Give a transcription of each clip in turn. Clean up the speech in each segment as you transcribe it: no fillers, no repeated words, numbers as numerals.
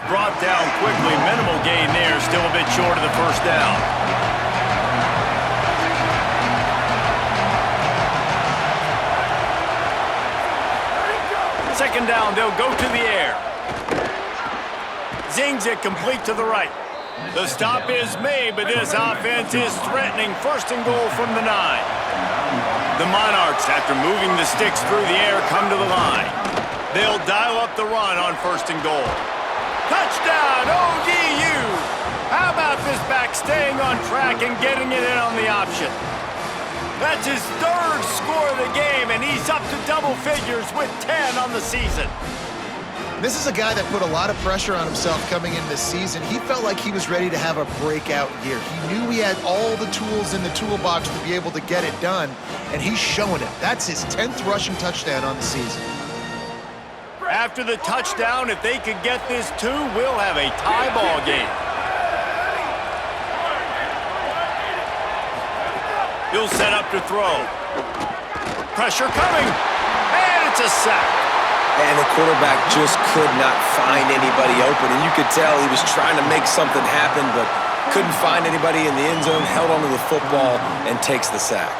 Brought down quickly. Minimal gain there. Still a bit short of the first down. Second down, they'll go to the air. Zings it complete to the right. The stop is made, but this offense is threatening. First and goal from the 9. The Monarchs, after moving the sticks through the air, come to the line. They'll dial up the run on first and goal. Touchdown, ODU! How about this back staying on track and getting it in on the option? That's his 3rd score of the game, and he's up to double figures with 10 on the season. This is a guy that put a lot of pressure on himself coming into this season. He felt like he was ready to have a breakout year. He knew he had all the tools in the toolbox to be able to get it done, and he's showing it. That's his 10th rushing touchdown on the season. After the touchdown, if they could get this too, we'll have a tie ball game. He'll set up to throw. Pressure coming, and it's a sack. And the quarterback just could not find anybody open. And you could tell he was trying to make something happen, but couldn't find anybody in the end zone, held onto the football, and takes the sack.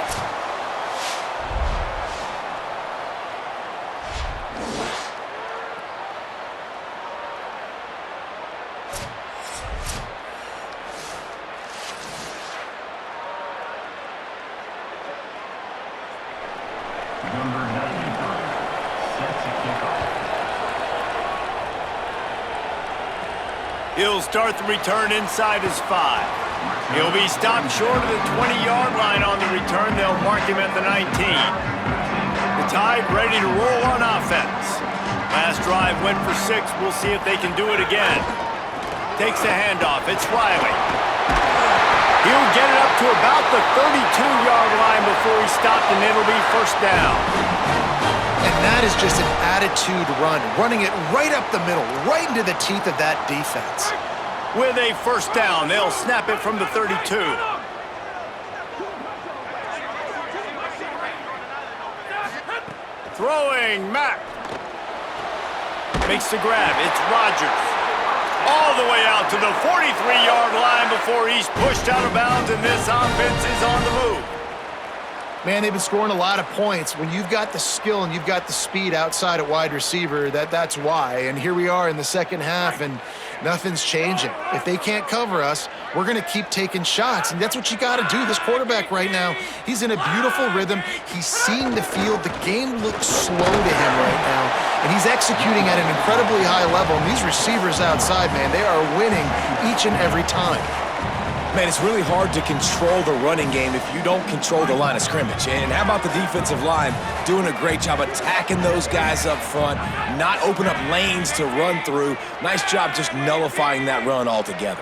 He'll start the return inside his 5. He'll be stopped short of the 20-yard line on the return. They'll mark him at the 19. The Tide ready to roll on offense. Last drive went for 6. We'll see if they can do it again. Takes the handoff. It's Riley. He'll get it up to about the 32-yard line before he's stopped, and it'll be first down. And that is just an attitude run, running it right up the middle, right into the teeth of that defense. With a first down, they'll snap it from the 32. Throwing, Mack. Makes the grab, it's Rodgers. All the way out to the 43-yard line before he's pushed out of bounds, and this offense is on the move. Man, they've been scoring a lot of points. When you've got the skill and you've got the speed outside at wide receiver, that's why. And here we are in the second half, and nothing's changing. If they can't cover us, we're going to keep taking shots, and that's what you got to do. This quarterback right now, he's in a beautiful rhythm. He's seeing the field. The game looks slow to him right now, and he's executing at an incredibly high level. And these receivers outside, man, they are winning each and every time. Man, it's really hard to control the running game if you don't control the line of scrimmage. And how about the defensive line doing a great job attacking those guys up front, not open up lanes to run through. Nice job just nullifying that run altogether.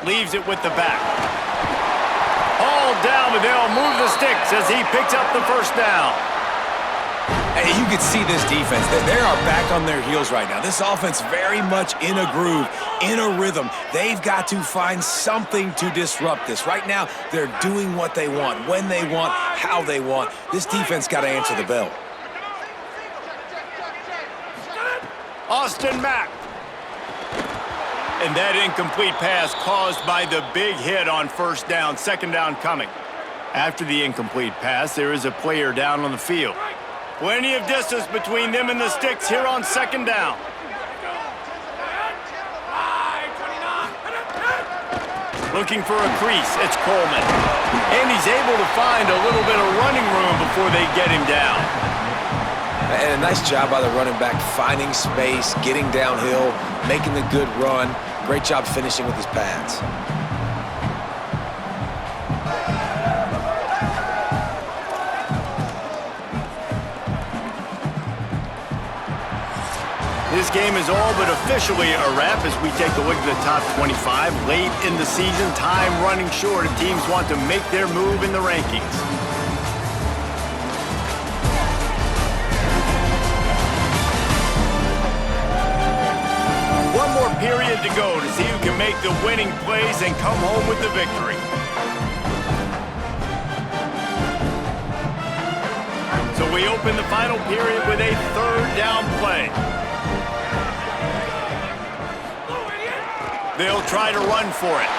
Leaves it with the back. All down, but they'll move the sticks as he picks up the first down. Hey, you can see this defense. They are back on their heels right now. This offense very much in a groove, in a rhythm. They've got to find something to disrupt this. Right now, they're doing what they want, when they want, how they want. This defense got to answer the bell. Austin Mack. And that incomplete pass caused by the big hit on first down. Second down coming. After the incomplete pass, there is a player down on the field. Plenty of distance between them and the sticks here on second down. Looking for a crease, it's Coleman. And he's able to find a little bit of running room before they get him down. And a nice job by the running back, finding space, getting downhill, making the good run. Great job finishing with his pads. This game is all but officially a wrap as we take a look at the top 25. Late in the season, time running short, and teams want to make their move in the rankings. One more period to go to see who can make the winning plays and come home with the victory. So we open the final period with a third down play. They'll try to run for it.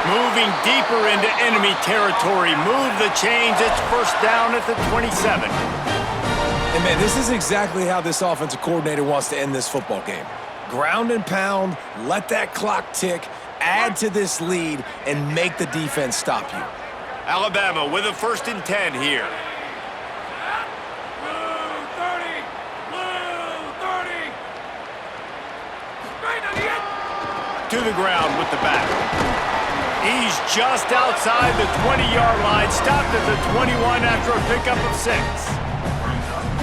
Moving deeper into enemy territory. Move the chains. It's first down at the 27. And man, this is exactly how this offensive coordinator wants to end this football game. Ground and pound, let that clock tick, add to this lead, and make the defense stop you. Alabama with a 1st and 10 here. To the ground with the back. He's just outside the 20-yard line, stopped at the 21 after a pickup of 6.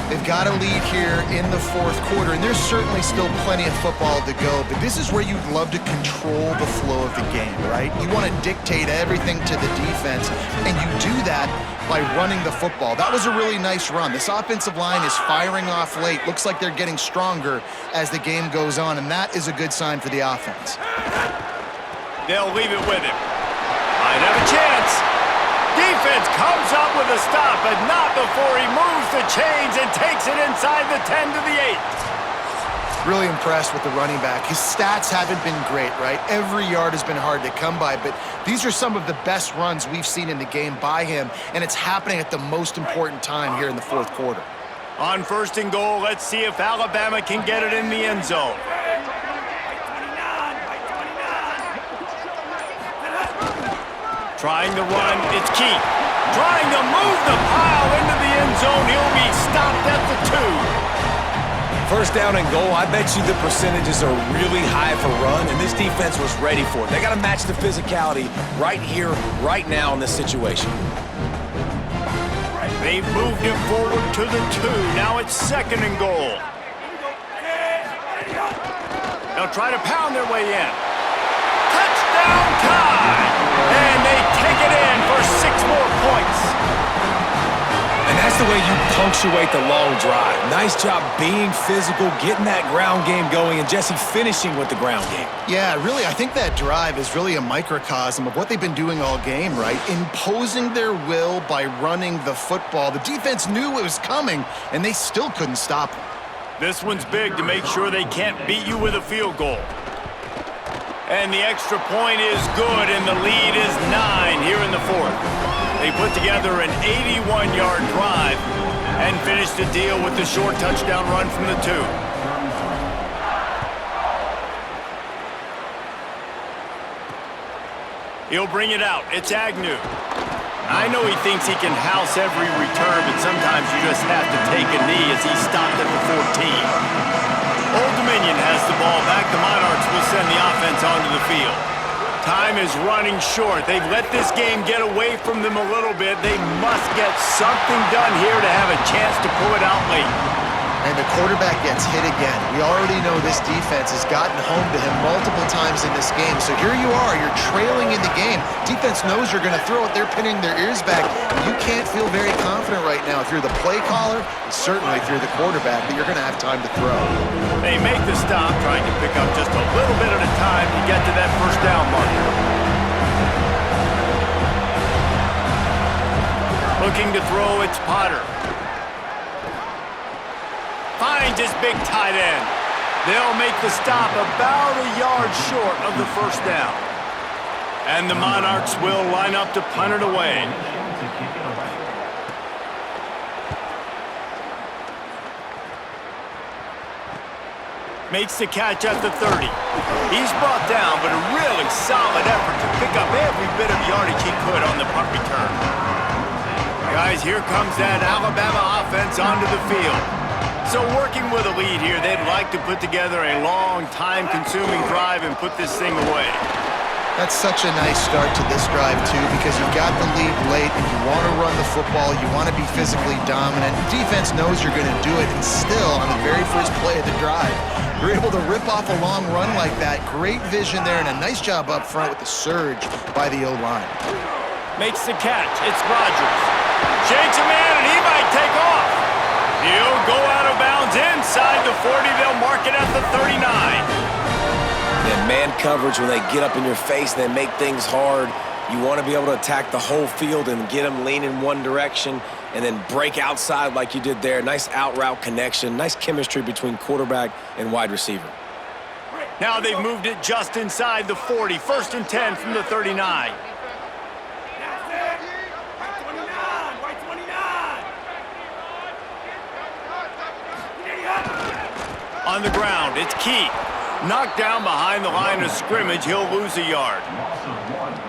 They've got a lead here in the fourth quarter, and there's certainly still plenty of football to go, but this is where you'd love to control the flow of the game, right? You want to dictate everything to the defense, and you do that by running the football. That was a really nice run. This offensive line is firing off late. Looks like they're getting stronger as the game goes on, and that is a good sign for the offense. They'll leave it with him. Might have a chance. Defense comes up with a stop, but not before he moves the chains and takes it inside the 10 to the 8. Really impressed with the running back. His stats haven't been great, right? Every yard has been hard to come by, but these are some of the best runs we've seen in the game by him, and it's happening at the most important time here in the fourth quarter. On 1st and goal, let's see if Alabama can get it in the end zone. Trying to run, it's Keith. Trying to move the pile into the end zone. He'll be stopped at the 2. 1st down and goal, I bet you the percentages are really high for run, and this defense was ready for it. They got to match the physicality right here, right now in this situation. They've moved him forward to the 2. Now it's 2nd and goal. They'll try to pound their way in. Touchdown time! And they take it in for 6 more points. And that's the way you punctuate the long drive. Nice job being physical, getting that ground game going, and Jesse finishing with the ground game. Yeah, really, I think that drive is really a microcosm of what they've been doing all game, right? Imposing their will by running the football. The defense knew it was coming, and they still couldn't stop it. This one's big to make sure they can't beat you with a field goal. And the extra point is good, and the lead is 9 here in the 4th. They put together an 81-yard drive and finished the deal with the short touchdown run from the 2. He'll bring it out. It's Agnew. I know he thinks he can house every return, but sometimes you just have to take a knee as he stopped at the 14. Old Dominion has the ball back. The Monarchs will send the offense onto the field. Time is running short. They've let this game get away from them a little bit. They must get something done here to have a chance to pull it out late. And the quarterback gets hit again. We already know this defense has gotten home to him multiple times in this game. So here you are, you're trailing in the game. Defense knows you're going to throw it. They're pinning their ears back. You can't feel very confident right now if you're the play caller, certainly if you're the quarterback, that you're going to have time to throw. They make the stop, trying to pick up just a little bit at a time to get to that first down marker. Looking to throw, it's Potter. Finds his big tight end. They'll make the stop about a yard short of the first down. And the Monarchs will line up to punt it away. Makes the catch at the 30. He's brought down, but a really solid effort to pick up every bit of yardage he could on the punt return. Guys, here comes that Alabama offense onto the field. So working with a lead here, they'd like to put together a long, time-consuming drive and put this thing away. That's such a nice start to this drive, too, because you've got the lead late and you want to run the football. You want to be physically dominant. Defense knows you're going to do it, and still, on the very first play of the drive, you're able to rip off a long run like that. Great vision there, and a nice job up front with the surge by the O-line. Makes the catch. It's Rodgers. Shakes a man, and he might take off. He'll go out of bounds inside the 40. They'll mark it at the 39. man coverage, when they get up in your face and they make things hard, you want to be able to attack the whole field and get them leaning one direction and then break outside like you did there. Nice out-route connection, nice chemistry between quarterback and wide receiver. Now they've moved it just inside the 40. 1st and 10 from the 39. On the ground, it's Key. Knocked down behind the line of scrimmage, he'll lose a yard.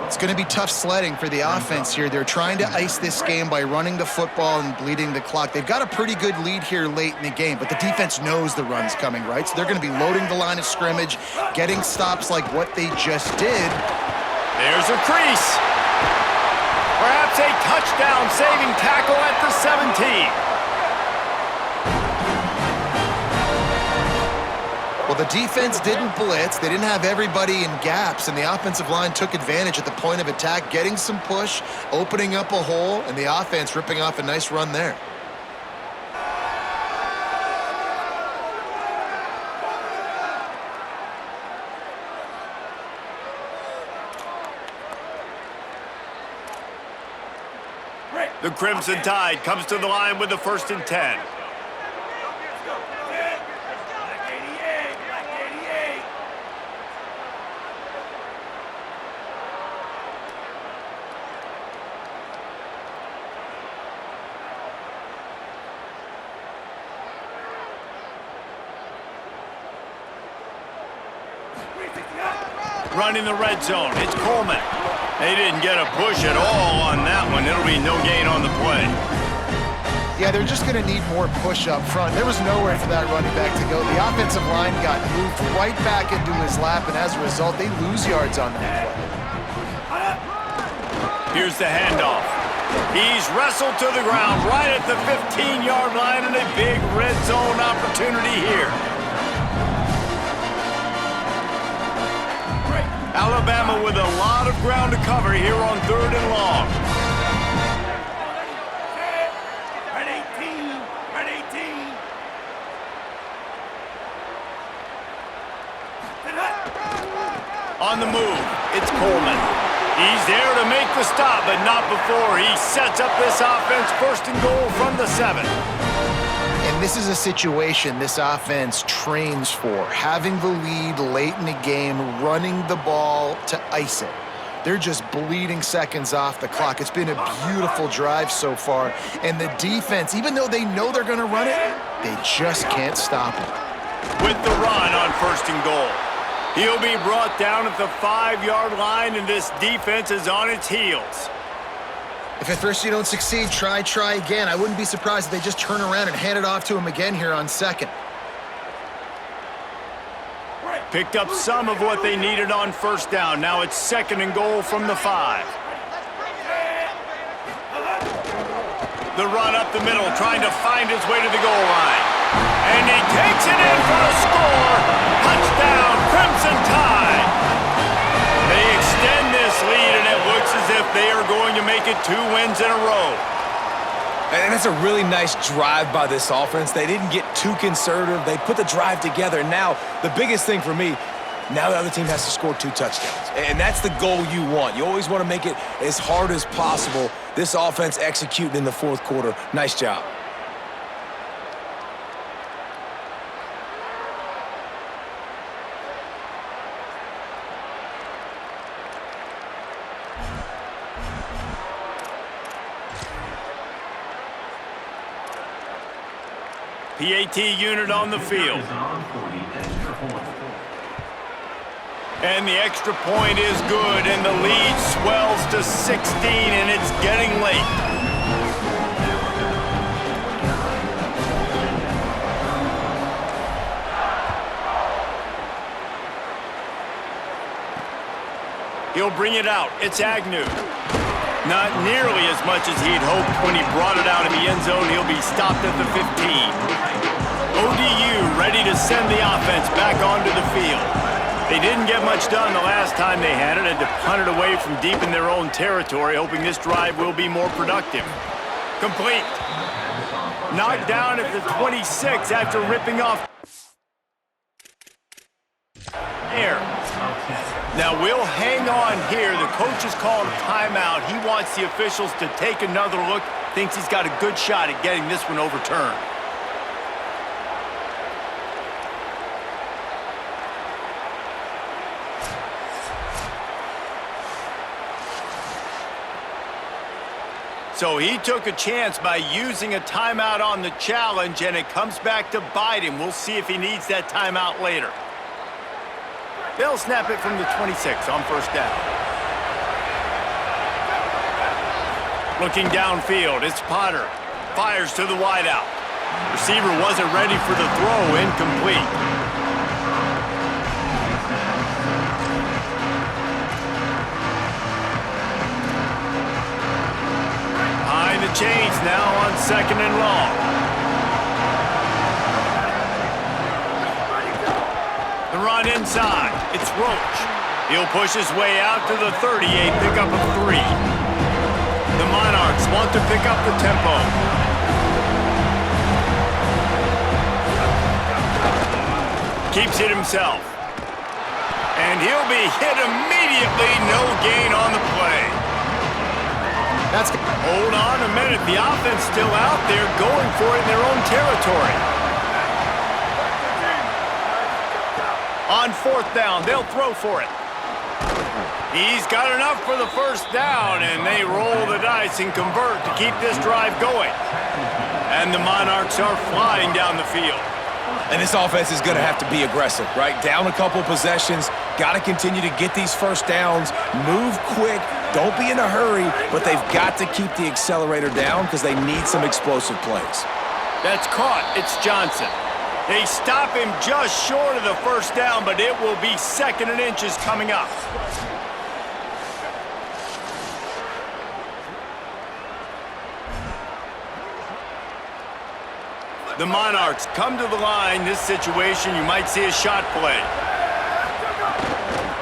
It's going to be tough sledding for the offense here. They're trying to ice this game by running the football and bleeding the clock. They've got a pretty good lead here late in the game, but the defense knows the run's coming, right? So they're going to be loading the line of scrimmage, getting stops like what they just did. There's a crease. Perhaps a touchdown-saving tackle at the 17. Well, the defense didn't blitz. They didn't have everybody in gaps, and the offensive line took advantage at the point of attack, getting some push, opening up a hole, and the offense ripping off a nice run there. The Crimson Tide comes to the line with the 1st and 10. Running the red zone, it's Coleman. They didn't get a push at all on that one. It'll be no gain on the play. Yeah, they're just going to need more push up front. There was nowhere for that running back to go. The offensive line got moved right back into his lap, and as a result, they lose yards on that play. Here's the handoff. He's wrestled to the ground right at the 15-yard line, and a big red zone opportunity here. Alabama with a lot of ground to cover here on 3rd and long. Red 18, red 18. On the move, it's Coleman. He's there to make the stop, but not before he sets up this offense 1st and goal from the 7. And this is a situation this offense trains for, having the lead late in the game, running the ball to ice it. They're just bleeding seconds off the clock. It's been a beautiful drive so far, and the defense, even though they know they're going to run it, they just can't stop it. With the run on 1st and goal. He'll be brought down at the 5-yard line, and this defense is on its heels. If at first you don't succeed, try again. I wouldn't be surprised if they just turn around and hand it off to him again here on 2nd. Picked up some of what they needed on 1st down. Now it's 2nd and goal from the 5. The run up the middle, trying to find his way to the goal line. And he takes it in for a score. Touchdown, Crimson Tide. They extend this lead, and it looks as if they are going to make it 2 wins in a row. And that's a really nice drive by this offense. They didn't get too conservative. They put the drive together. Now, the biggest thing for me, now the other team has to score 2 touchdowns. And that's the goal you want. You always want to make it as hard as possible. This offense executing in the 4th quarter. Nice job. PAT unit on the field. And the extra point is good, and the lead swells to 16, and it's getting late. He'll bring it out. It's Agnew. Not nearly as much as he'd hoped when he brought it out in the end zone. He'll be stopped at the 15. ODU ready to send the offense back onto the field. They didn't get much done the last time they had it, and to punt it away from deep in their own territory, hoping this drive will be more productive. Complete. Knocked down at the 26 after ripping off air. Now we'll hang on here. The coach has called a timeout. He wants the officials to take another look. Thinks he's got a good shot at getting this one overturned. So he took a chance by using a timeout on the challenge, and it comes back to bite him. We'll see if he needs that timeout later. They'll snap it from the 26 on first down. Looking downfield, it's Potter. Fires to the wideout. Receiver wasn't ready for the throw, incomplete. Behind the chains now on second and long. The run inside. It's Roach. He'll push his way out to the 38, pick up a 3. The Monarchs want to pick up the tempo. Keeps it himself. And he'll be hit immediately. No gain on the play. Hold on a minute. The offense still out there going for it in their own territory. On fourth down, they'll throw for it. He's got enough for the first down, and they roll the dice and convert to keep this drive going. And the Monarchs are flying down the field. And this offense is going to have to be aggressive, right? Down a couple possessions, got to continue to get these first downs, move quick, don't be in a hurry, but they've got to keep the accelerator down because they need some explosive plays. That's caught. It's Johnson. They stop him just short of the first down, but it will be second and inches coming up. The Monarchs come to the line. This situation, you might see a shot play.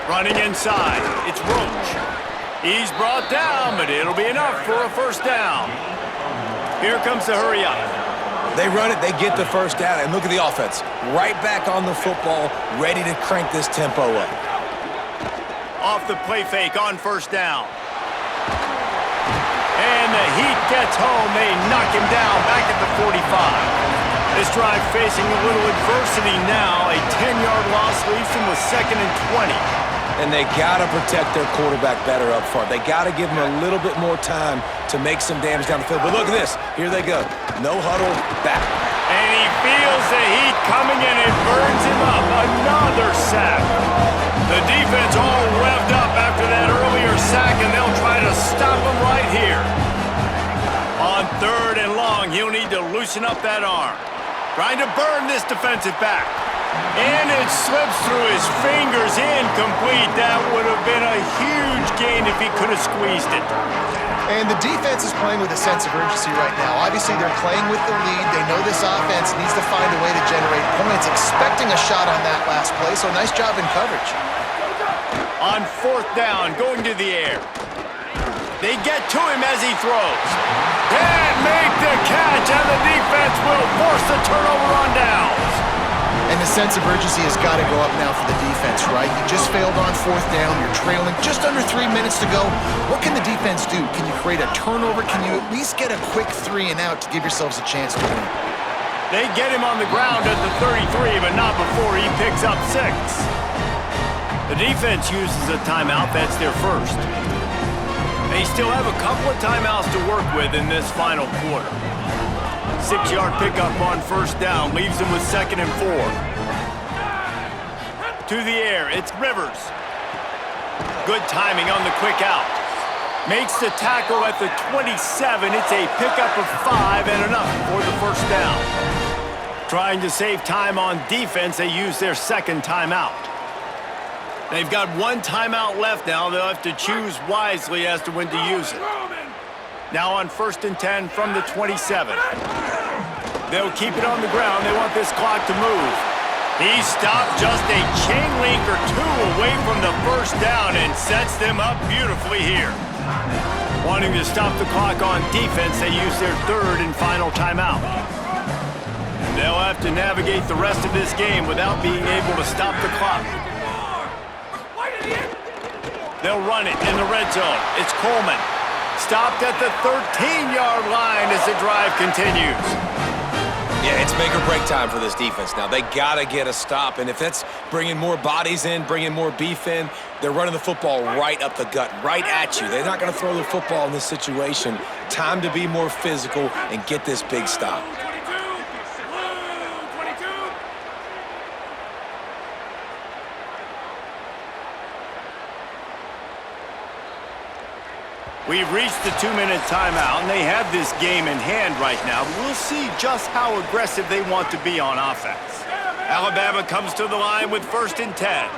Running inside, it's Roach. He's brought down, but it'll be enough for a first down. Here comes the hurry up. They run it, they get the first down, and look at the offense. Right back on the football, ready to crank this tempo up. Off the play fake on first down. And the Heat gets home. They knock him down back at the 45. This drive facing a little adversity now. A 10-yard loss leaves him with second and 20. And they got to protect their quarterback better up front. They got to give him a little bit more time to make some damage down the field. But look at this. Here they go. No huddle, back. And he feels the heat coming in and burns him up. Another sack. The defense all revved up after that earlier sack, and they'll try to stop him right here. On third and long, he'll need to loosen up that arm. Trying to burn this defensive back. And it slips through his fingers, incomplete. That would have been a huge gain if he could have squeezed it. And the defense is playing with a sense of urgency right now. Obviously, they're playing with the lead. They know this offense needs to find a way to generate points, expecting a shot on that last play, so nice job in coverage. On fourth down, going to the air. They get to him as he throws. Can't make the catch, and the defense will force the turnover on downs. And the sense of urgency has got to go up now for the defense, right? You just failed on fourth down. You're trailing just under 3 minutes to go. What can the defense do? Can you create a turnover? Can you at least get a quick 3 and out to give yourselves a chance to win? They get him on the ground at the 33, but not before he picks up 6. The defense uses a timeout. That's their first. They still have a couple of timeouts to work with in this final quarter. 6-yard pickup on first down leaves them with second and 4. To the air, it's Rivers. Good timing on the quick out. Makes the tackle at the 27. It's a pickup of 5 and enough for the first down. Trying to save time on defense, they use their second timeout. They've got 1 timeout left now. They'll have to choose wisely as to when to use it. Now on first and 10 from the 27. They'll keep it on the ground. They want this clock to move. He stopped just a chain link or 2 away from the first down and sets them up beautifully here. Wanting to stop the clock on defense, they use their third and final timeout. They'll have to navigate the rest of this game without being able to stop the clock. They'll run it in the red zone. It's Coleman. Stopped at the 13-yard line as the drive continues. Yeah, it's make or break time for this defense now. They got to get a stop, and if that's bringing more bodies in, bringing more beef in, they're running the football right up the gut, right at you. They're not going to throw the football in this situation. Time to be more physical and get this big stop. We've reached the 2-minute timeout, and they have this game in hand right now. We'll see just how aggressive they want to be on offense. Alabama comes to the line with 1st and 10.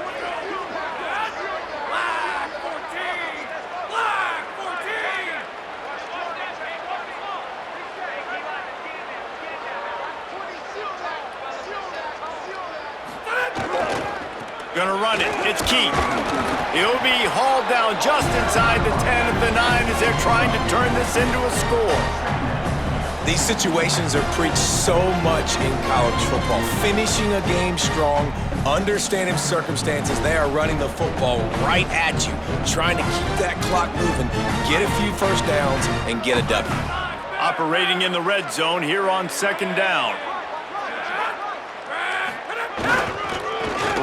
Gonna run it. It's Keith. He'll be hauled down just inside the 10 at the 9 as they're trying to turn this into a score. These situations are preached so much in college football. Finishing a game strong, understanding circumstances. They are running the football right at you, trying to keep that clock moving, get a few first downs, and get a W. Operating in the red zone here on 2nd down.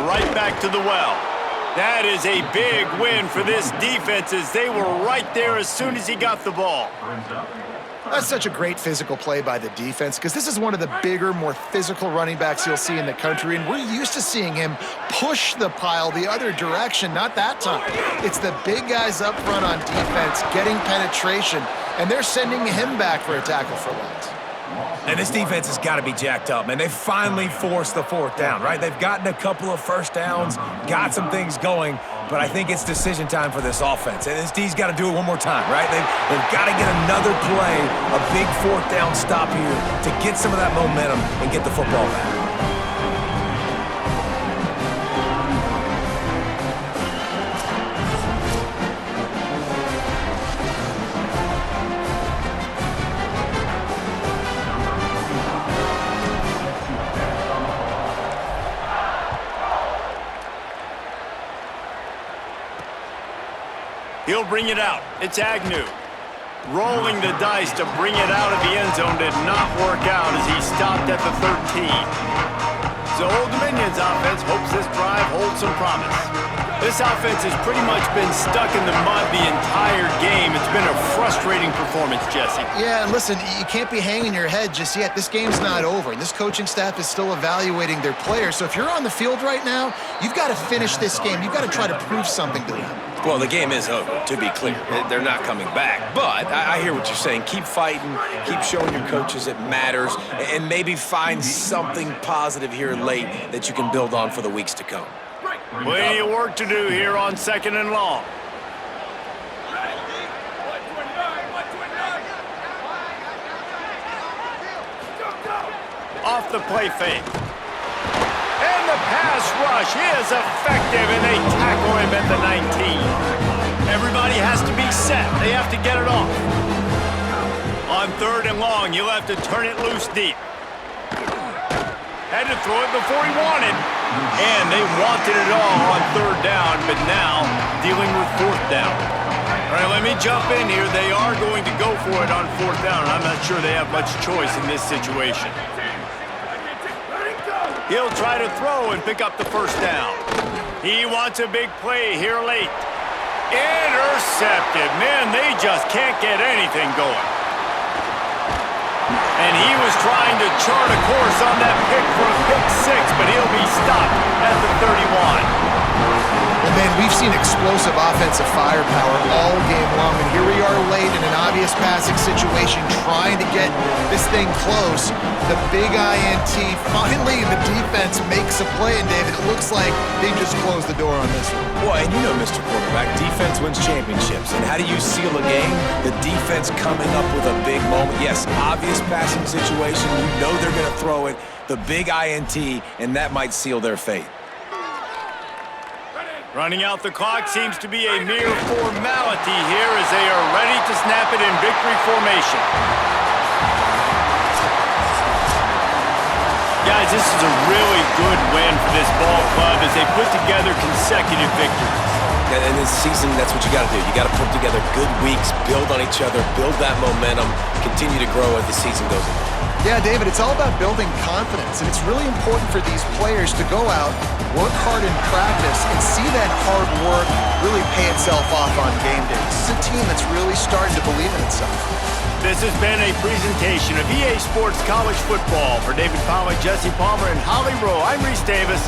Right back to the well. That is a big win for this defense as they were right there as soon as he got the ball. That's such a great physical play by the defense because this is one of the bigger, more physical running backs you'll see in the country, and we're used to seeing him push the pile the other direction. Not that time. It's the big guys up front on defense getting penetration, and they're sending him back for a tackle for loss. And this defense has got to be jacked up, man. They finally forced the 4th down, right? They've gotten a couple of first downs, got some things going, but I think it's decision time for this offense. And this D's got to do it one more time, right? They've got to get another play, a big 4th down stop here to get some of that momentum and get the football back. He'll bring it out. It's Agnew. Rolling the dice to bring it out of the end zone did not work out as he stopped at the 13. So Old Dominion's offense hopes this drive holds some promise. This offense has pretty much been stuck in the mud the entire game. It's been a frustrating performance, Jesse. Yeah, and listen, you can't be hanging your head just yet. This game's not over. This coaching staff is still evaluating their players. So if you're on the field right now, you've got to finish this game. You've got to try to prove something to them. Well, the game is over, to be clear. They're not coming back. But I hear what you're saying. Keep fighting. Keep showing your coaches it matters. And maybe find something positive here late that you can build on for the weeks to come. Plenty of work to do here on 2nd and long. Off the play fake. And the pass rush is effective, and they tackle him at the 19. Everybody has to be set. They have to get it off. On 3rd and long, you'll have to turn it loose deep. Had to throw it before he wanted. And they wanted it all on 3rd down, but now dealing with 4th down. All right, let me jump in here. They are going to go for it on 4th down, and I'm not sure they have much choice in this situation. He'll try to throw and pick up the 1st down. He wants a big play here late. Intercepted. Man, they just can't get anything going. And he was trying to chart a course on that pick for a pick 6, but he'll be stopped at the 31. And man, we've seen explosive offensive firepower all game long, and here we are late in an obvious passing situation trying to get this thing close. The big INT, finally the defense makes a play, and David, it looks like they just closed the door on this one. Well, and you know, Mr. Quarterback, defense wins championships. And how do you seal a game? The defense coming up with a big moment. Yes, obvious passing situation. You know they're going to throw it. The big INT, and that might seal their fate. Running out the clock seems to be a mere formality here as they are ready to snap it in victory formation. Guys, this is a really good win for this ball club as they put together consecutive victories. And this season, that's what you got to do. You got to put together good weeks, build on each other, build that momentum, continue to grow as the season goes on. Yeah, David, it's all about building confidence, and it's really important for these players to go out, work hard in practice, and see that hard work really pay itself off on game day. This is a team that's really starting to believe in itself. This has been a presentation of EA Sports College Football. For David Pollack, Jesse Palmer, and Holly Rowe, I'm Reese Davis.